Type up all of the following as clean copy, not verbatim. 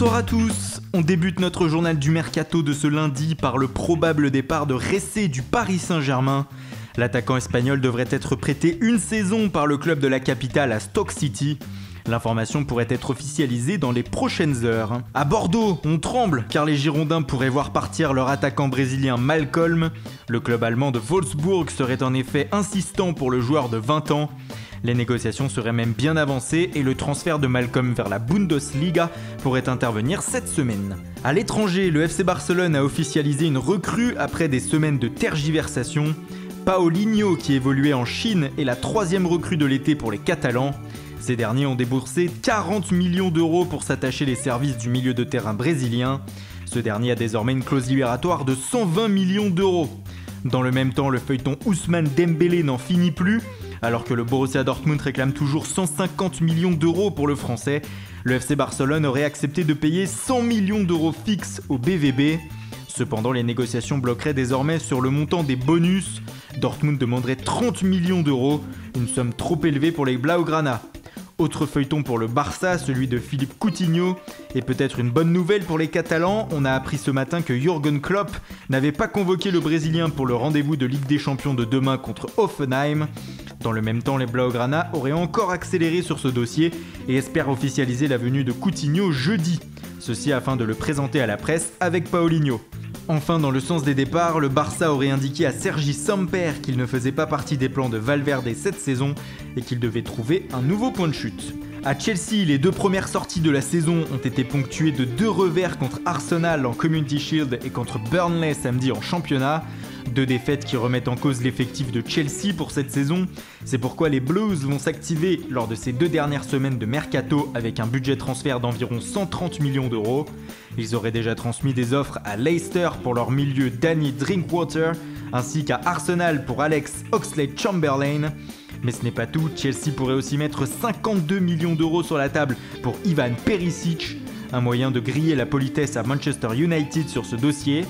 Bonsoir à tous. On débute notre journal du mercato de ce lundi par le probable départ de Ressé du Paris Saint-Germain. L'attaquant espagnol devrait être prêté une saison par le club de la capitale à Stoke City. L'information pourrait être officialisée dans les prochaines heures. À Bordeaux, on tremble car les Girondins pourraient voir partir leur attaquant brésilien Malcolm. Le club allemand de Wolfsburg serait en effet insistant pour le joueur de 20 ans. Les négociations seraient même bien avancées et le transfert de Malcolm vers la Bundesliga pourrait intervenir cette semaine. À l'étranger, le FC Barcelone a officialisé une recrue après des semaines de tergiversation. Paulinho, qui évoluait en Chine, est la troisième recrue de l'été pour les Catalans. Ces derniers ont déboursé 40 millions d'euros pour s'attacher les services du milieu de terrain brésilien. Ce dernier a désormais une clause libératoire de 120 millions d'euros. Dans le même temps, le feuilleton Ousmane Dembélé n'en finit plus. Alors que le Borussia Dortmund réclame toujours 150 millions d'euros pour le français, le FC Barcelone aurait accepté de payer 100 millions d'euros fixes au BVB. Cependant, les négociations bloqueraient désormais sur le montant des bonus. Dortmund demanderait 30 millions d'euros, une somme trop élevée pour les Blaugrana. Autre feuilleton pour le Barça, celui de Philippe Coutinho. Et peut-être une bonne nouvelle pour les Catalans, on a appris ce matin que Jürgen Klopp n'avait pas convoqué le Brésilien pour le rendez-vous de Ligue des Champions de demain contre Hoffenheim. Dans le même temps, les Blaugrana auraient encore accéléré sur ce dossier et espèrent officialiser la venue de Coutinho jeudi. Ceci afin de le présenter à la presse avec Paulinho. Enfin, dans le sens des départs, le Barça aurait indiqué à Sergi Samper qu'il ne faisait pas partie des plans de Valverde cette saison et qu'il devait trouver un nouveau point de chute. À Chelsea, les deux premières sorties de la saison ont été ponctuées de 2 revers contre Arsenal en Community Shield et contre Burnley samedi en championnat. 2 défaites qui remettent en cause l'effectif de Chelsea pour cette saison. C'est pourquoi les Blues vont s'activer lors de ces 2 dernières semaines de mercato avec un budget transfert d'environ 130 millions d'euros. Ils auraient déjà transmis des offres à Leicester pour leur milieu Danny Drinkwater, ainsi qu'à Arsenal pour Alex Oxlade-Chamberlain. Mais ce n'est pas tout, Chelsea pourrait aussi mettre 52 millions d'euros sur la table pour Ivan Perisic, un moyen de griller la politesse à Manchester United sur ce dossier.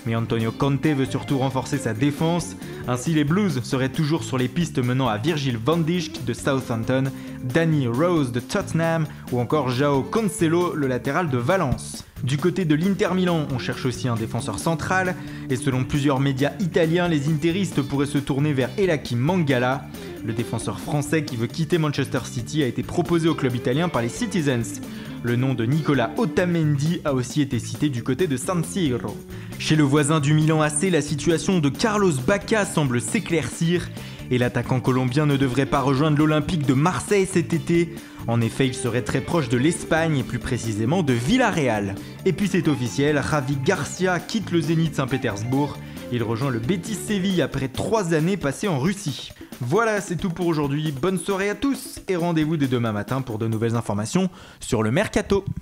Mais Antonio Conte veut surtout renforcer sa défense, ainsi les Blues seraient toujours sur les pistes menant à Virgil van Dijk de Southampton, Danny Rose de Tottenham ou encore João Cancelo, le latéral de Valence. Du côté de l'Inter Milan, on cherche aussi un défenseur central, et selon plusieurs médias italiens, les interistes pourraient se tourner vers Elaki Mangala. Le défenseur français qui veut quitter Manchester City a été proposé au club italien par les Citizens. Le nom de Nicolas Otamendi a aussi été cité du côté de San Siro. Chez le voisin du Milan AC, la situation de Carlos Bacca semble s'éclaircir et l'attaquant colombien ne devrait pas rejoindre l'Olympique de Marseille cet été. En effet, il serait très proche de l'Espagne et plus précisément de Villarreal. Et puis c'est officiel, Javi Garcia quitte le Zénith Saint-Pétersbourg. Il rejoint le Betis Séville après 3 années passées en Russie. Voilà, c'est tout pour aujourd'hui. Bonne soirée à tous et rendez-vous dès demain matin pour de nouvelles informations sur le mercato.